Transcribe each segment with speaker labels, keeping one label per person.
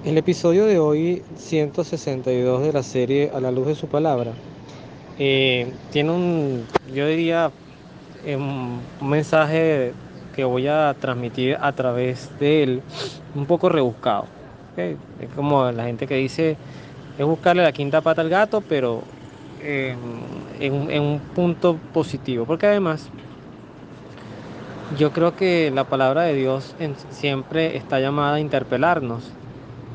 Speaker 1: El episodio de hoy, 162 de la serie A la luz de su palabra, tiene yo diría, un mensaje que voy a transmitir a través de él, un poco rebuscado. ¿Ok? Es como la gente que dice, es buscarle la quinta pata al gato, pero eh, en un punto positivo, porque además yo creo que la palabra de Dios siempre está llamada a interpelarnos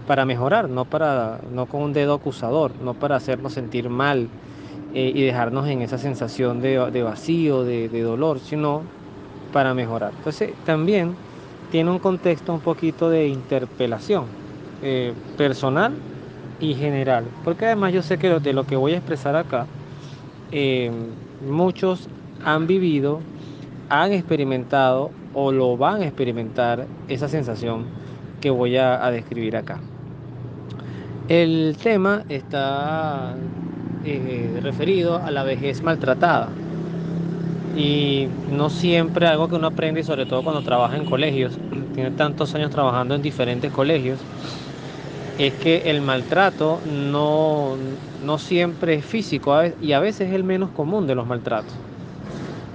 Speaker 1: para mejorar, no con un dedo acusador, no para hacernos sentir mal y dejarnos en esa sensación de vacío, de dolor, sino para mejorar. Entonces, también tiene un contexto un poquito de interpelación personal y general, porque además yo sé que de lo que voy a expresar acá, eh, muchos han vivido, han experimentado o lo van a experimentar esa sensación que voy a describir acá. El tema está referido a la vejez maltratada y no siempre algo que uno aprende, y sobre todo cuando trabaja en colegios, tiene tantos años trabajando en diferentes colegios, es que el maltrato no siempre es físico y a veces es el menos común de los maltratos.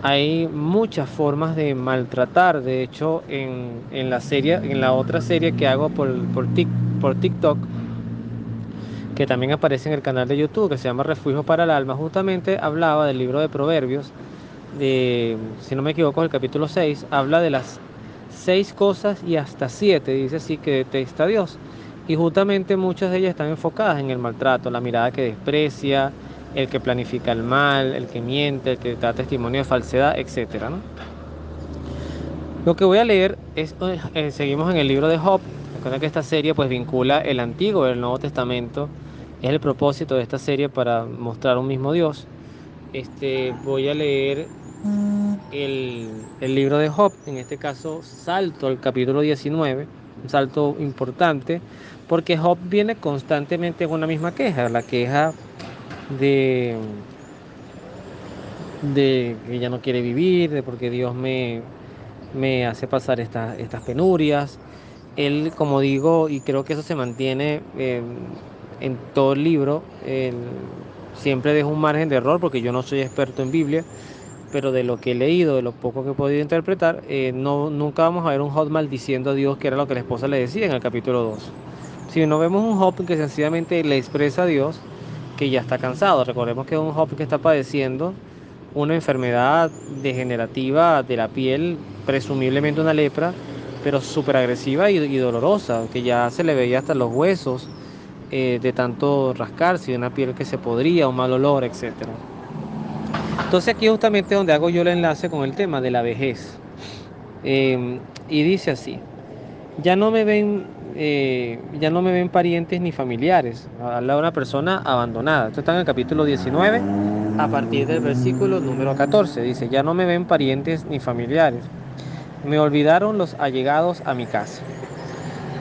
Speaker 1: Hay muchas formas de maltratar. De hecho, en la serie, en la otra serie que hago por TikTok, que también aparece en el canal de YouTube, que se llama Refugio para el Alma, justamente hablaba del libro de Proverbios, si no me equivoco, el capítulo 6 habla de las 6 cosas y hasta 7, dice así, que detesta a Dios. Y justamente muchas de ellas están enfocadas en el maltrato, la mirada que desprecia, el que planifica el mal, el que miente, el que da testimonio de falsedad, etcétera, ¿no? Lo que voy a leer es, seguimos en el libro de Job. Recuerda que esta serie pues vincula el Antiguo y el Nuevo Testamento. Es el propósito de esta serie para mostrar un mismo Dios. Voy a leer el libro de Job. En este caso salto al capítulo 19, un salto importante, porque Job viene constantemente con una misma queja, la queja de, de que ya no quiere vivir, de porque Dios me hace pasar estas penurias. Él, como digo, y creo que eso se mantiene en todo el libro, siempre dejo un margen de error porque yo no soy experto en Biblia, pero de lo que he leído, de lo poco que he podido interpretar, nunca vamos a ver un Job maldiciendo a Dios, que era lo que la esposa le decía en el capítulo 2. Si no vemos un Job que sencillamente le expresa a Dios que ya está cansado. Recordemos que es un Job que está padeciendo una enfermedad degenerativa de la piel, presumiblemente una lepra, pero súper agresiva y dolorosa, que ya se le veía hasta los huesos de tanto rascarse, de una piel que se podría, un mal olor, etcétera. Entonces aquí justamente es donde hago yo el enlace con el tema de la vejez. Y dice así, ya no me ven parientes ni familiares. Habla de una persona abandonada. Esto está en el capítulo 19, a partir del versículo número 14. Dice, ya no me ven parientes ni familiares. Me olvidaron los allegados a mi casa.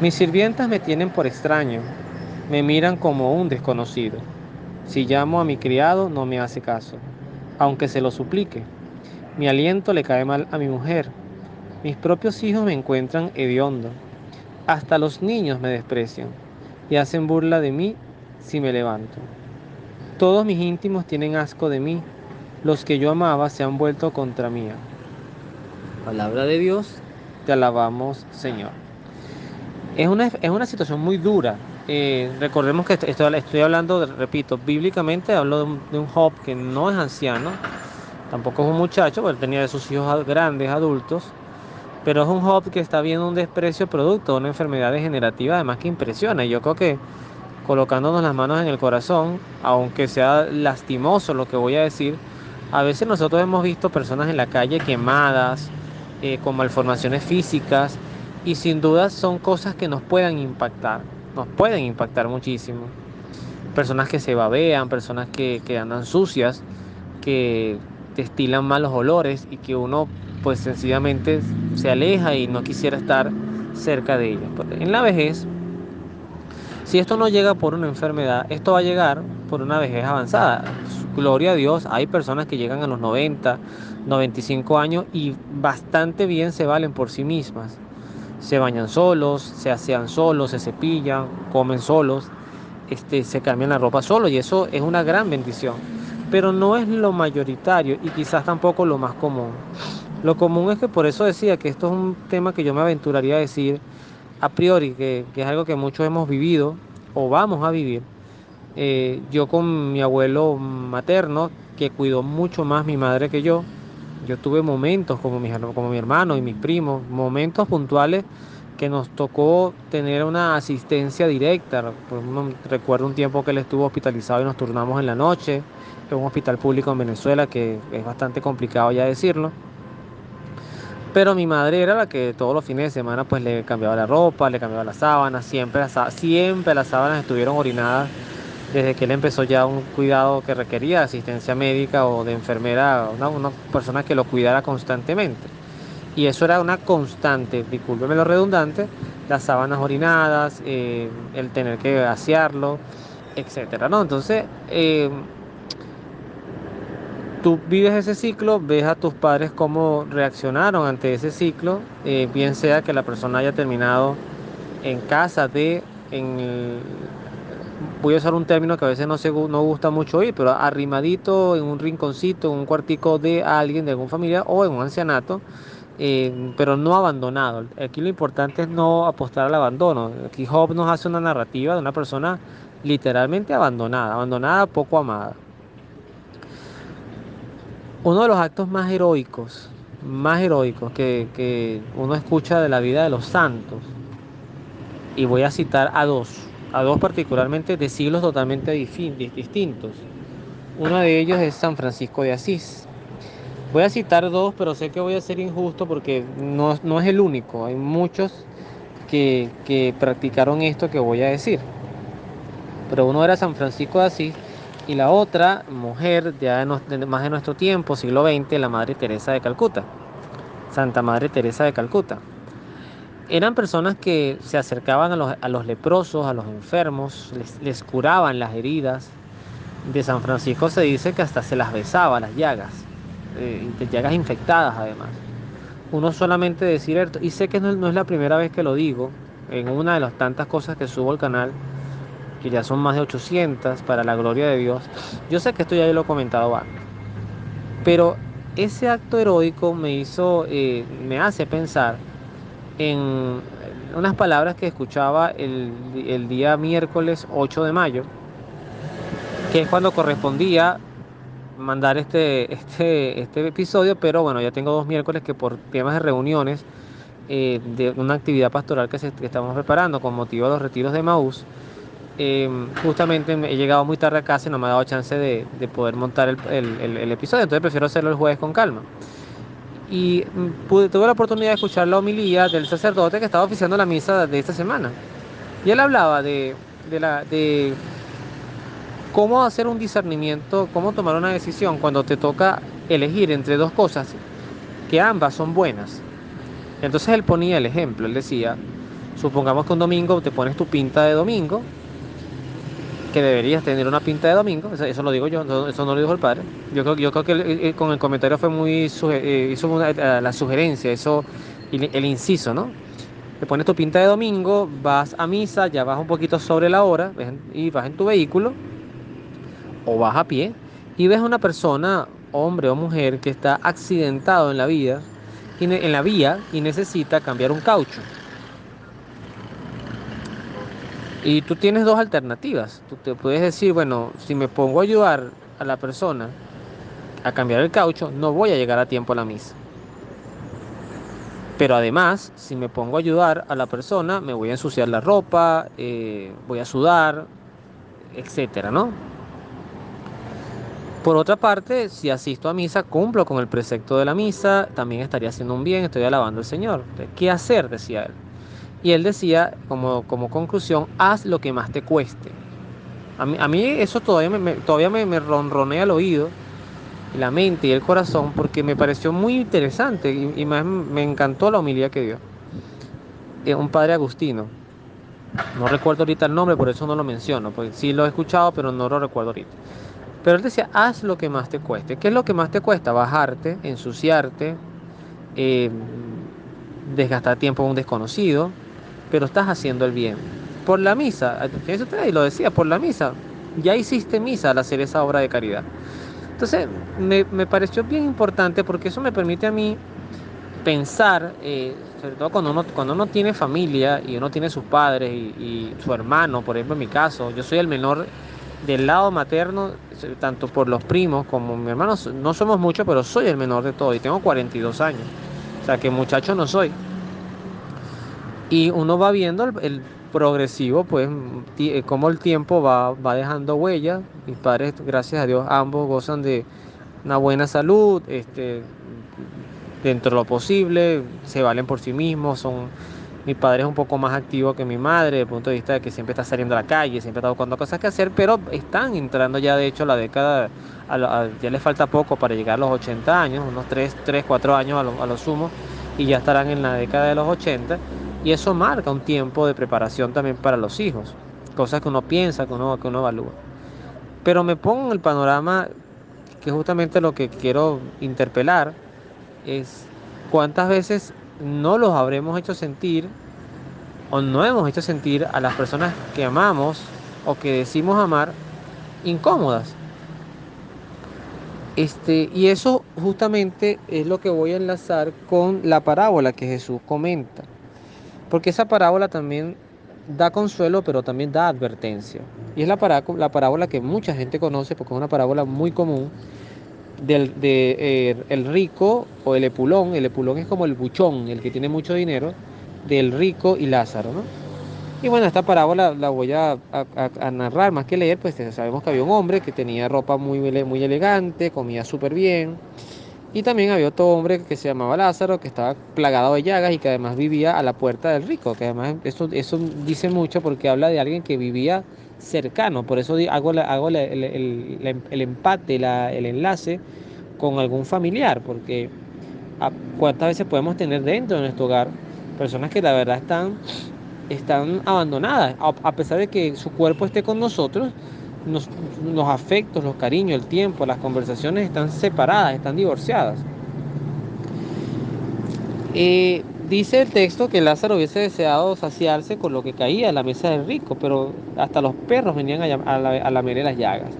Speaker 1: Mis sirvientas me tienen por extraño. Me miran como un desconocido. Si llamo a mi criado, no me hace caso, aunque se lo suplique. Mi aliento le cae mal a mi mujer. Mis propios hijos me encuentran hediondo. Hasta los niños me desprecian y hacen burla de mí si me levanto. Todos mis íntimos tienen asco de mí. Los que yo amaba se han vuelto contra mí. Palabra de Dios, te alabamos, Señor. Es una situación muy dura. Recordemos que estoy hablando, repito, bíblicamente hablo de un Job que no es anciano, tampoco es un muchacho, porque él tenía de sus hijos grandes, adultos, pero es un Job que está viendo un desprecio producto de una enfermedad degenerativa, además que impresiona. Y yo creo que colocándonos las manos en el corazón, aunque sea lastimoso lo que voy a decir, a veces nosotros hemos visto personas en la calle quemadas, con malformaciones físicas, y sin duda son cosas que nos pueden impactar muchísimo. Personas que se babean, personas que andan sucias, que destilan malos olores y que uno pues sencillamente se aleja y no quisiera estar cerca de ellas. En la vejez, si esto no llega por una enfermedad, esto va a llegar por una vejez avanzada. Gloria a Dios, hay personas que llegan a los 90, 95 años y bastante bien se valen por sí mismas. se bañan solos, se asean solos, se cepillan, comen solos, se cambian la ropa solos y eso es una gran bendición. Pero no es lo mayoritario y quizás tampoco lo más común. Lo común es que por eso decía que esto es un tema que yo me aventuraría a decir a priori, que es algo que muchos hemos vivido o vamos a vivir. Yo con mi abuelo materno, que cuidó mucho más mi madre que yo tuve momentos como mi hermano y mis primos, momentos puntuales que nos tocó tener una asistencia directa. Recuerdo un tiempo que él estuvo hospitalizado y nos turnamos en la noche, en un hospital público en Venezuela, que es bastante complicado ya decirlo. Pero mi madre era la que todos los fines de semana pues le cambiaba la ropa, le cambiaba las sábanas, siempre las sábanas estuvieron orinadas desde que él empezó ya un cuidado que requería asistencia médica o de enfermera, una persona que lo cuidara constantemente. Y eso era una constante, discúlpeme lo redundante, las sábanas orinadas, el tener que asearlo, etcétera, ¿no? Entonces, tú vives ese ciclo, ves a tus padres cómo reaccionaron ante ese ciclo, bien sea que la persona haya terminado en casa voy a usar un término que a veces no gusta mucho oír, pero arrimadito en un rinconcito, en un cuartico de alguien, de algún familiar o en un ancianato, pero no abandonado. Aquí lo importante es no apostar al abandono. Aquí Job nos hace una narrativa de una persona literalmente abandonada, abandonada, poco amada. Uno de los actos más heroicos que uno escucha de la vida de los santos, y voy a citar a dos particularmente de siglos totalmente distintos. Uno de ellos es San Francisco de Asís. Voy a citar dos, pero sé que voy a ser injusto porque no es el único. Hay muchos que practicaron esto que voy a decir. Pero uno era San Francisco de Asís y la otra, mujer más de nuestro tiempo, siglo XX, la Madre Teresa de Calcuta. Santa Madre Teresa de Calcuta. Eran personas que se acercaban a los leprosos, a los enfermos, les curaban las heridas. De San Francisco se dice que hasta se las besaba, las llagas, de llagas infectadas además. Uno solamente decir esto, y sé que no es la primera vez que lo digo, en una de las tantas cosas que subo al canal, que ya son más de 800, para la gloria de Dios. Yo sé que esto ya lo he comentado antes, pero ese acto heroico me hace pensar en unas palabras que escuchaba el día miércoles 8 de mayo, que es cuando correspondía mandar este episodio, pero bueno, ya tengo dos miércoles que por temas de reuniones, de una actividad pastoral que estamos preparando con motivo de los retiros de Maús, justamente he llegado muy tarde a casa y no me ha dado chance de poder montar el episodio, entonces prefiero hacerlo el jueves con calma. Y tuve la oportunidad de escuchar la homilía del sacerdote que estaba oficiando la misa de esta semana. Y él hablaba de cómo hacer un discernimiento, cómo tomar una decisión cuando te toca elegir entre dos cosas que ambas son buenas. Entonces él ponía el ejemplo, él decía, supongamos que un domingo te pones tu pinta de domingo, que deberías tener una pinta de domingo, eso lo digo yo, eso no lo dijo el padre. Yo creo que con el comentario fue hizo la sugerencia, eso, el inciso, ¿no? Te pones tu pinta de domingo, vas a misa, ya vas un poquito sobre la hora, y vas en tu vehículo, o vas a pie, y ves a una persona, hombre o mujer, que está accidentado en la vida, en la vía, y necesita cambiar un caucho. Y tú tienes dos alternativas. Tú te puedes decir, bueno, si me pongo a ayudar a la persona a cambiar el caucho, no voy a llegar a tiempo a la misa. Pero además, si me pongo a ayudar a la persona, me voy a ensuciar la ropa, voy a sudar, etcétera, ¿no? Por otra parte, si asisto a misa, cumplo con el precepto de la misa, también estaría haciendo un bien, estoy alabando al Señor. ¿Qué hacer? Decía él. Y él decía, como conclusión, haz lo que más te cueste. A mí eso todavía me ronronea al oído, la mente y el corazón, porque me pareció muy interesante y más me encantó la homilía que dio. Un padre agustino, no recuerdo ahorita el nombre, por eso no lo menciono, porque sí lo he escuchado, pero no lo recuerdo ahorita. Pero él decía, haz lo que más te cueste. ¿Qué es lo que más te cuesta? Bajarte, ensuciarte, eh, desgastar tiempo en un desconocido, pero estás haciendo el bien. Por la misa, fíjense usted, y lo decía, por la misa, ya hiciste misa al hacer esa obra de caridad. Entonces, me pareció bien importante porque eso me permite a mí pensar, sobre todo cuando uno tiene familia y uno tiene sus padres y su hermano, por ejemplo en mi caso, yo soy el menor del lado materno, tanto por los primos como mi hermano, no somos muchos, pero soy el menor de todos y tengo 42 años, o sea que muchacho no soy. Y uno va viendo el progresivo, pues, cómo el tiempo va dejando huella. Mis padres, gracias a Dios, ambos gozan de una buena salud, dentro de lo posible, se valen por sí mismos, mi padre es un poco más activo que mi madre, desde el punto de vista de que siempre está saliendo a la calle, siempre está buscando cosas que hacer, pero están entrando ya, de hecho, la década, ya les falta poco para llegar a los 80 años, unos 3 4 años a lo sumo, y ya estarán en la década de los 80, y eso marca un tiempo de preparación también para los hijos, cosas que uno piensa, que uno evalúa. Pero me pongo en el panorama, que es justamente lo que quiero interpelar, es cuántas veces no los habremos hecho sentir o no hemos hecho sentir a las personas que amamos o que decimos amar incómodas. Y eso justamente es lo que voy a enlazar con la parábola que Jesús comenta, porque esa parábola también da consuelo, pero también da advertencia. Y es la parábola que mucha gente conoce porque es una parábola muy común el rico o el epulón. El epulón es como el buchón, el que tiene mucho dinero, del rico y Lázaro, ¿no? Y bueno, esta parábola la voy a narrar más que leer, pues sabemos que había un hombre que tenía ropa muy elegante, comía súper bien, y también había otro hombre que se llamaba Lázaro, que estaba plagado de llagas y que además vivía a la puerta del rico, que además eso dice mucho porque habla de alguien que vivía cercano. Por eso hago el empate, el enlace con algún familiar, porque cuántas veces podemos tener dentro de nuestro hogar personas que la verdad están abandonadas, a pesar de que su cuerpo esté con nosotros, los afectos, los cariños, el tiempo, las conversaciones están separadas, están divorciadas. Dice el texto que Lázaro hubiese deseado saciarse con lo que caía en la mesa del rico, pero hasta los perros venían a lamerle las llagas.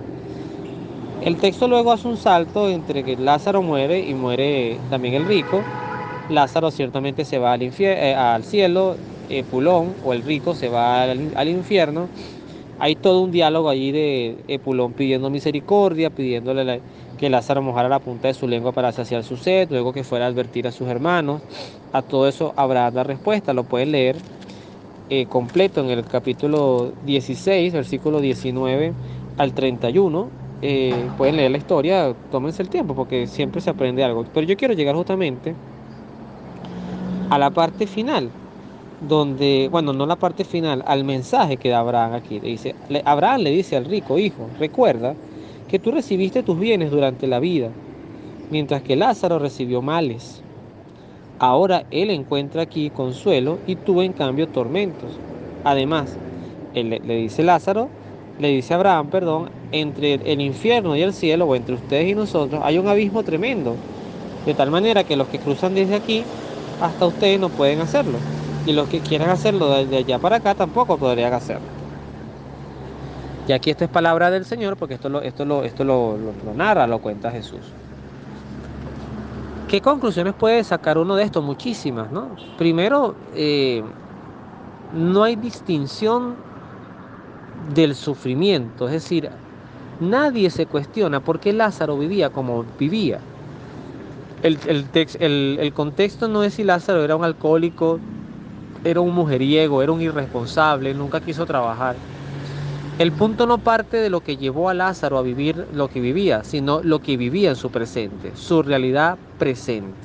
Speaker 1: El texto luego hace un salto entre que Lázaro muere y muere también el rico. Lázaro ciertamente se va al cielo, Pulón o el rico se va al infierno. Hay todo un diálogo allí de Epulón pidiendo misericordia, pidiéndole que Lázaro mojara la punta de su lengua para saciar su sed, luego que fuera a advertir a sus hermanos. A todo eso habrá la respuesta, lo pueden leer completo en el capítulo 16, versículo 19 al 31. Pueden leer la historia, tómense el tiempo porque siempre se aprende algo. Pero yo quiero llegar justamente a la parte final, donde, bueno, no la parte final, al mensaje que da Abraham aquí. Abraham le dice al rico: hijo, recuerda que tú recibiste tus bienes durante la vida, mientras que Lázaro recibió males. Ahora él encuentra aquí consuelo y tú en cambio tormentos. Además, él le dice Lázaro, le dice Abraham, perdón, entre el infierno y el cielo, o entre ustedes y nosotros, hay un abismo tremendo. De tal manera que los que cruzan desde aquí hasta ustedes no pueden hacerlo. Y los que quieran hacerlo de allá para acá tampoco podrían hacerlo. Y aquí esto es palabra del Señor, porque esto lo narra, lo cuenta Jesús. ¿Qué conclusiones puede sacar uno de esto? Muchísimas, ¿no? Primero, no hay distinción del sufrimiento, es decir, nadie se cuestiona por qué Lázaro vivía como vivía. El contexto no es si Lázaro era un alcohólico, era un mujeriego, era un irresponsable, nunca quiso trabajar. El punto no parte de lo que llevó a Lázaro a vivir lo que vivía, sino lo que vivía en su presente, su realidad presente.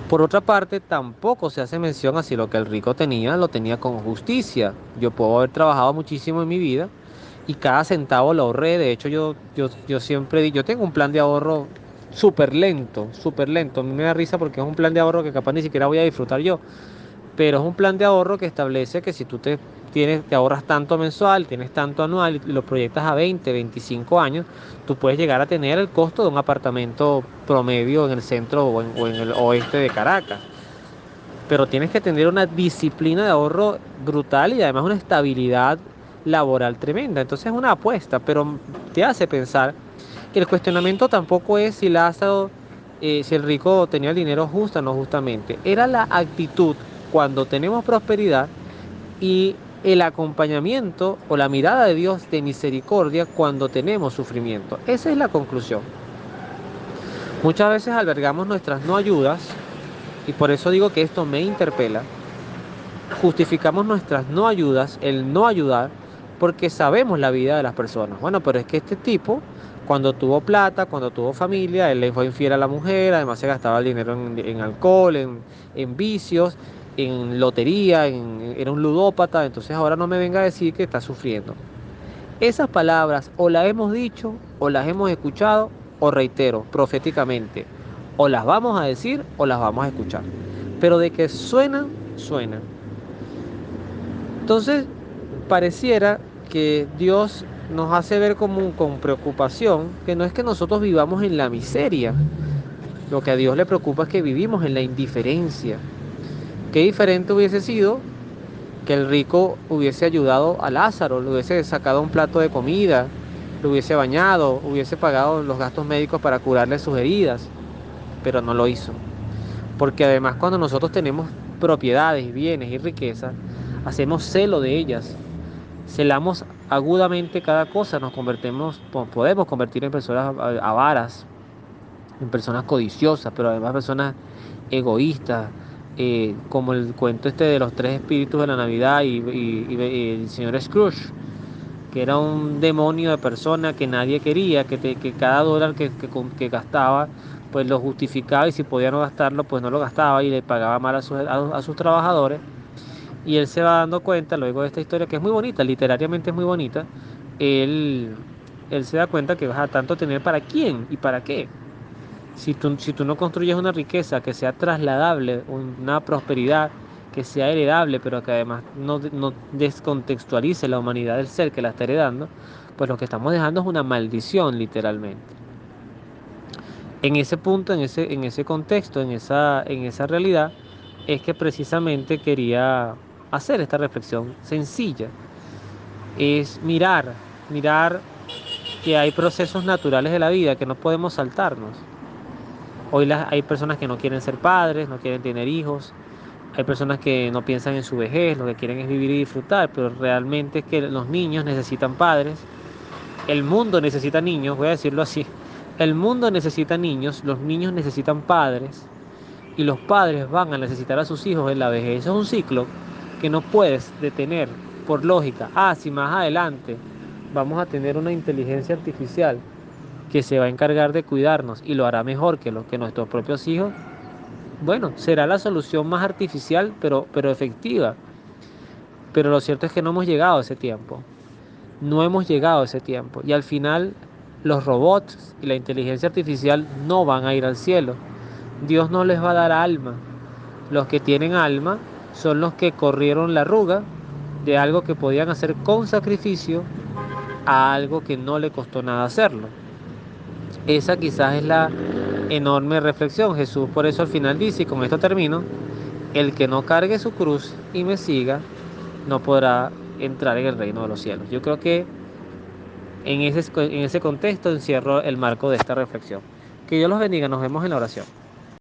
Speaker 1: Por otra parte, tampoco se hace mención a si lo que el rico tenía, lo tenía con justicia. Yo puedo haber trabajado muchísimo en mi vida y cada centavo lo ahorré. De hecho, yo siempre yo tengo un plan de ahorro súper lento, súper lento. A mí me da risa porque es un plan de ahorro que capaz ni siquiera voy a disfrutar yo. Pero es un plan de ahorro que establece que si tú te ahorras tanto mensual, tienes tanto anual y lo proyectas a 20, 25 años, tú puedes llegar a tener el costo de un apartamento promedio en el centro o en el oeste de Caracas. pero tienes que tener una disciplina de ahorro brutal y además una estabilidad laboral tremenda. Entonces es una apuesta, pero te hace pensar que el cuestionamiento tampoco es si Lázaro, si el rico tenía el dinero justo o no justamente. Era la actitud cuando tenemos prosperidad y el acompañamiento o la mirada de Dios de misericordia cuando tenemos sufrimiento. Esa es la conclusión. Muchas veces albergamos nuestras no ayudas, y por eso digo que esto me interpela. Justificamos nuestras no ayudas, el no ayudar, porque sabemos la vida de las personas. Bueno, pero es que este tipo, cuando tuvo plata, cuando tuvo familia, él le fue infiel a la mujer, además se gastaba el dinero en alcohol, en vicios, en lotería, era un ludópata, entonces ahora no me venga a decir que está sufriendo. Esas palabras o las hemos dicho, o las hemos escuchado, o reitero, proféticamente, o las vamos a decir o las vamos a escuchar. Pero de que suenan, suenan. Entonces, pareciera que Dios nos hace ver como con preocupación que no es que nosotros vivamos en la miseria. Lo que a Dios le preocupa es que vivimos en la indiferencia. Qué diferente hubiese sido que el rico hubiese ayudado a Lázaro, le hubiese sacado un plato de comida, lo hubiese bañado, hubiese pagado los gastos médicos para curarle sus heridas, pero no lo hizo. Porque además cuando nosotros tenemos propiedades, bienes y riquezas, hacemos celo de ellas, celamos agudamente cada cosa, nos convertimos, podemos convertir en personas avaras, en personas codiciosas, pero además personas egoístas, como el cuento este de los tres espíritus de la Navidad y el señor Scrooge, que era un demonio de persona que nadie quería, que cada dólar que gastaba, pues lo justificaba y si podía no gastarlo, pues no lo gastaba y le pagaba mal a sus trabajadores. Y él se va dando cuenta, luego de esta historia, que es muy bonita, literariamente es muy bonita, él, él se da cuenta que vas a tanto tener para quién y para qué. Si tú no construyes una riqueza que sea trasladable, una prosperidad que sea heredable, pero que además no descontextualice la humanidad del ser que la está heredando, pues lo que estamos dejando es una maldición, literalmente. En ese punto, en ese contexto, en esa realidad, es que precisamente quería hacer esta reflexión sencilla. Es mirar que hay procesos naturales de la vida que no podemos saltarnos. Hoy hay personas que no quieren ser padres, no quieren tener hijos, hay personas que no piensan en su vejez, lo que quieren es vivir y disfrutar, pero realmente es que los niños necesitan padres, el mundo necesita niños, voy a decirlo así, el mundo necesita niños, los niños necesitan padres y los padres van a necesitar a sus hijos en la vejez. Eso es un ciclo que no puedes detener por lógica. Si más adelante vamos a tener una inteligencia artificial que se va a encargar de cuidarnos y lo hará mejor que nuestros propios hijos, bueno, será la solución más artificial, pero efectiva. Pero lo cierto es que no hemos llegado a ese tiempo. No hemos llegado a ese tiempo. Y al final, los robots y la inteligencia artificial no van a ir al cielo. Dios no les va a dar alma. Los que tienen alma son los que corrieron la arruga de algo que podían hacer con sacrificio a algo que no le costó nada hacerlo. Esa quizás es la enorme reflexión. Jesús por eso al final dice, y con esto termino, el que no cargue su cruz y me siga, no podrá entrar en el reino de los cielos. Yo creo que en ese contexto encierro el marco de esta reflexión. Que Dios los bendiga, nos vemos en la oración.